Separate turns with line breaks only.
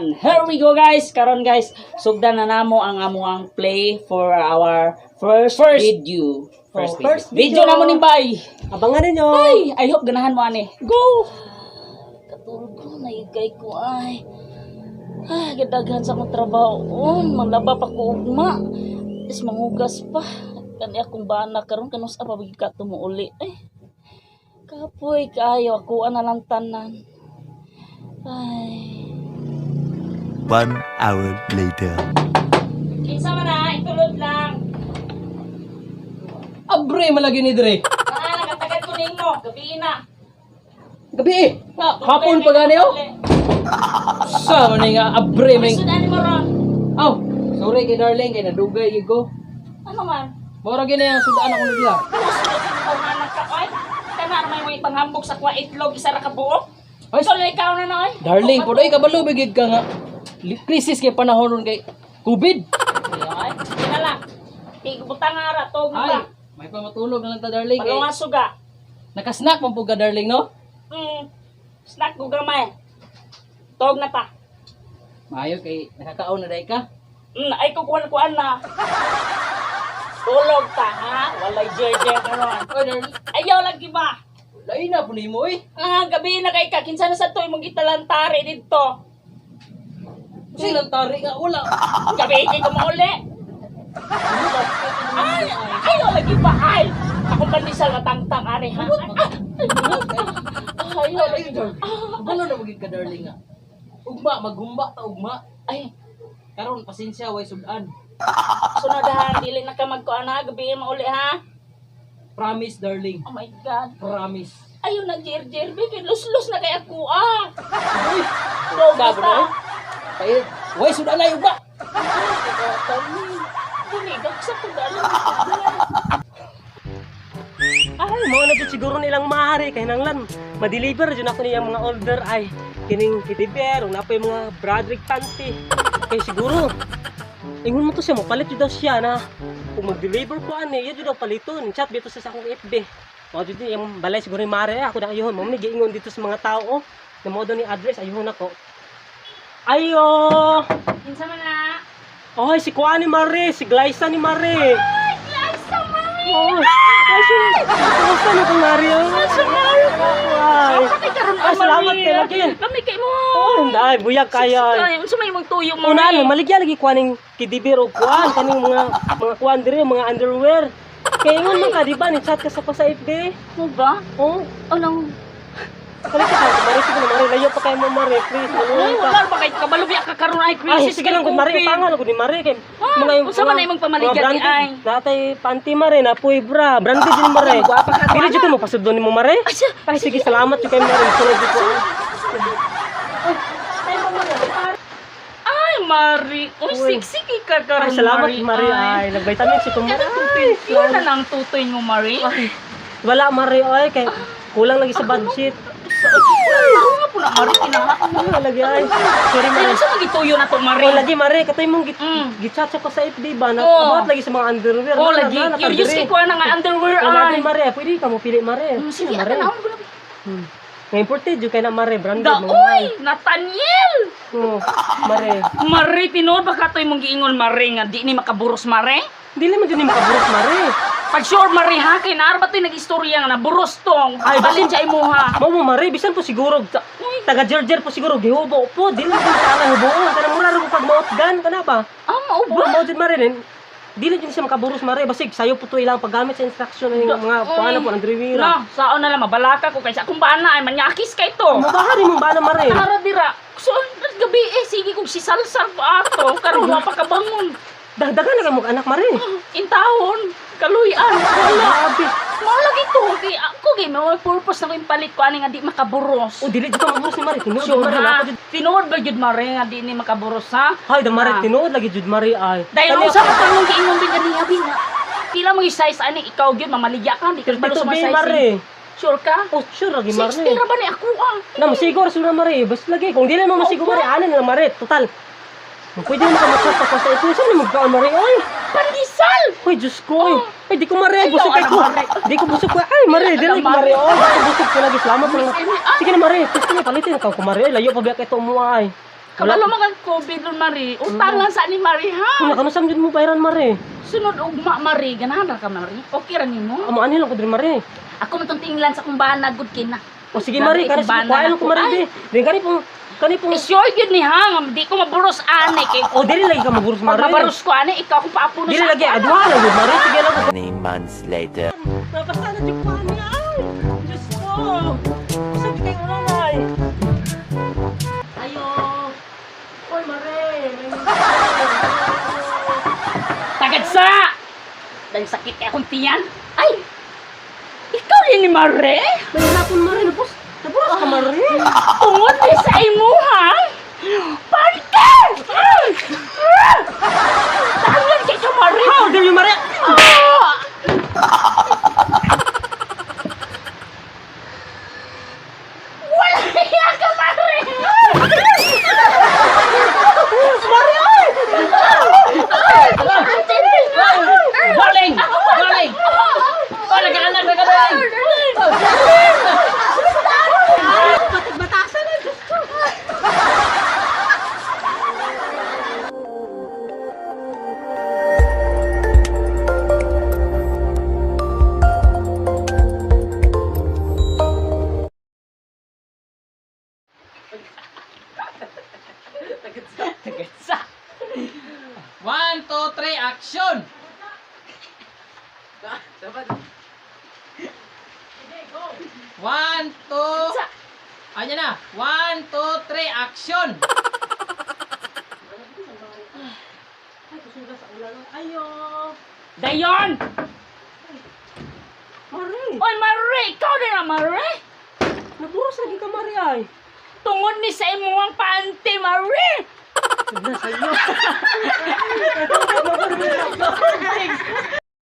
And here we go guys. Karon guys, sugdan na namo ang amuang play for our first video. First video namo ni bay.
Abangan ninyo.
Ay, I hope ganahan mo ani. Go.
Katulog ko na igay ko ay. Ay, gadaghan sa akong trabaho. Manlaba pa ko ugma. Is mangugas pa. Kani akong bana karon kanus pa bigi ka tumuuli. Ay. Kapoy kayo ako na lang tanan. Ay.
1 hour later.
Kinsa man na, itulod lang.
Abre malagi ni dire.
Nagatagan ko nimo, gabi na.
Gabi eh. Hapon pa gani oh. Sa man nga abre may.
Sudan mo ron.
Aw, sorry kay darling kay nadugay gyud ko.
Ano man?
Mora gini ang sudaan ako nila.
Anak ka oy. Kana may panghambog sa kwa itlog isa ra ka buok.
Ay,
So ikaw na noy.
darling, podoy kabalo bigid ka nga. Krisis kay panahon ron kay COVID.
Ay, sige na lang. Tigutang nga ra tog na
Ay,
ba.
may pamatulog na lang ta darling kay.
Palunga suga.
Nakasnack man pud ka darling no?
Snack ko gamay. Tog na ta.
Maayo kay nakakaon na day ka.
Ay kukuan na. Tulog ta ha. Walay jeje karon.
Oy darling,
Ayaw lagi ba?
lain na po nimo eh.
Gabi na kay ka kinsa na sa toy mong gitalantari didto.
Silang tari nga wala.
Gabi kay ko mauli. Ay, ayaw lagi ba ay. Ako pandisal matangtang ari ha. Ayaw lagi.
Kabalo na magig ka darling nga. Ugma magumba ta ugma.
Ay,
Karon pasensya way sudan.
sunadahan dili na ka magkuan ha. Gabi mauli ha.
Promise darling.
Oh my God.
Promise.
Ayaw na jer-jer. Baby, lus-lus na kay ako
Uy,
Go,
sabi
basta.
na. Kay way sudan na ugma.
Dumigak sa kudalan.
Ay, mo na gid siguro nilang maaari kay nanglan. Ma-deliver jud ako niyang mga order ay kining kitiber ug napoy mga Bradrick panty. Kay siguro ingon mo to siya mo palit jud daw siya na kung mag-deliver ko ani, yun jud daw paliton. Chat dito sa akong FB. Mao jud yung balay siguro ni Mare ako na ayuhon. Mo ni giingon dito sa mga tao na mo daw ni address ayuhon ako. Ayo!
Kinsa man na?
Oy, si Kuan ni Mare, si Glyza ni Mare.
Ay, Glyza, Mari!
Oh, kumusta na kung Mario? Ay,
Ay, karon
ay, salamat kay lagi.
Kami kay mo.
Oh, dai buyag kaya.
Ay, unsa may magtuyo mo?
Una ano, maligya lagi kuaning kidibir og kuan kaning mga kuan diri, mga underwear. Kay ingon man ka di ba ni chat ka sa FB?
Mo ba?
Oh,
Anong?
kalit ka Mari sige na Mari, layo pa kay mo Mari, please.
Ay, wala ba kay kabalo biya ka karon ay
Ay,
crisis
sige lang kung Mari pangal ko ni Mari kay
unsa man imong pamaligya di ay?
Datay panty Mari na puy bra, branded din Mari.
Guwapa ka,
Dili jud mo pasudon nimo Mari. Ay sige, salamat jud kay Mari. Sunod jud ko.
Ay, Mari. Uy,
Uy.
sexy ka karon,
Ay, salamat Mari. Ay, nag-vitamin si Kumari.
Yun na lang tutoy mo, Mari.
Ay, wala Mari ay kay kulang lagi sa budget.
Ako nga po na, Mari, kinaha.
Ano lagi ay? Sorry
Ay,
Mari.
unsa magituyo na to, Mari?
Oh, lagi Mari, katay mong gichat pa sa FB ba na
Oh.
about lagi sa mga underwear.
Oh,
Na,
lagi.
na,
Curious kay
nakadiri.
ko na nga underwear,
Oh, lagi
ay.
Mari, pwede ka mo pili Mari.
Sige,
Mari.
ako na.
Nga imported yung kay na Mari, branded.
Da,
mga
uy, Nathaniel!
Oh, Mari.
Mari, tinuod ba ka to yung giingon, Mari, nga di ni makaburos, Mari?
Dili man din makaburot Mari.
Pag sure, Mari, ha, kay naar ba ito yung nag-istorya nga na buros tong,
Ay,
balin
basin-
siya imuha.
Mao mo Mari, bisan po siguro taga Gerger po siguro gihubo po. Dili man sa ana hubo. Kana mura ra ko pag maotgan kana ba?
Mao
Oh,
ba?
mao jud Mari rin. Dili din siya makaburos Mari, basig sayo po to ilang paggamit sa instruction ng mga paano po ang driwira.
No, saon na lang, mabalaka ko kaysa kung bana ay manyakis kay to.
Mabahari mong bana Mari.
Tara dira. So, gabi sige kung si Salsar pa ato, karon wa pa kabangon.
Dagdagan na mo anak Mari.
Intahon, kaluyan, wala.
Grabe.
Mao lagi to, kay ako kay may purpose na ko impalit ko ani nga di makaburos.
O dili jud ka maburos ni Mari. Tinuod
Sure
Mari
ha?
na jud.
Tinuod ba jud Mare nga di ni makaburos ha?
Hay da Mari
Ah.
tinuod lagi jud Mari ay.
Dahil
Kani-
usa ka tanong giingon din gani abi nga. Pila mo size ani ikaw gyud mamaligya ka di ka balo
32
sa mga
bi
size.
Mari.
Sure ka?
Oh, sure lagi
60
Mari.
ra ba ni ako ah?
Na masiguro sura Mari. Bas lagi kung dili mo masiguro Mari anin na Mari total. Pwede mo ka matchat pa sa ito. Saan mo magkaon Mari ay?
Pandisal!
Hoy, Diyos ko. Ay, di ko Mari.
Ikaw,
Busog kay
ano,
ko.
Mari?
Di ko busog ko. Ay, Mari. Di lang Mari. Oh, di ko busog ko lagi. Salamat lang.
Ay,
Sige na, Mari. Gusto niya palitin ka ko, Mari. Ay, layo pa biya kay ito mo ay.
Kabalo mga COVID nun, Mari. Utangan sa ni Mari, ha?
Kung nakanosam din mo bayaran mare.
Sunod ugma, Mari. Ganahan ra ka, Mari. Okay ra nimo.
Amo ani lang ko din mare.
Ako man tong tinglan sa kung bana good kina.
O sige mare, kare sa kuha lang ko mare di. Di kani pong
Sure yun ni ha, di ko maburos ane kay
o dili lagi ka maburos
pag
mare.
mabaros ko ane, ikaw kung paapuno
Dili
sa
lagi adwa lang gud mare. Sige lang ko.
Many months later.
Napasa na jud pa niya. Diyos ko. Sabi kay nanay. Ayo. Oy mare.
Tagad sa! Dahil sakit kay akong tiyan. Ay! Ikaw din ni Mare?
May hapon mare napos. Napos ka mare.
Tungod ni sa imo, ha? Pante! Tangan kay ka, Mare!
How dare you mare?
Wala niya ka, Mare!
Galing! Galing! Oh, nagkaanak na galing!
Batasan na Diyos ko.
Tagad sa! 1, 2, 3, action! One, two, ayan na. 1, 2, 3, action!
Ayo.
Dayon!
Mare.
Oy, Mare! Ikaw din na, Mare!
Naburos lagi ka mare ay.
Tungod ni sa imo ang pante, Mare!
Nasa iyo.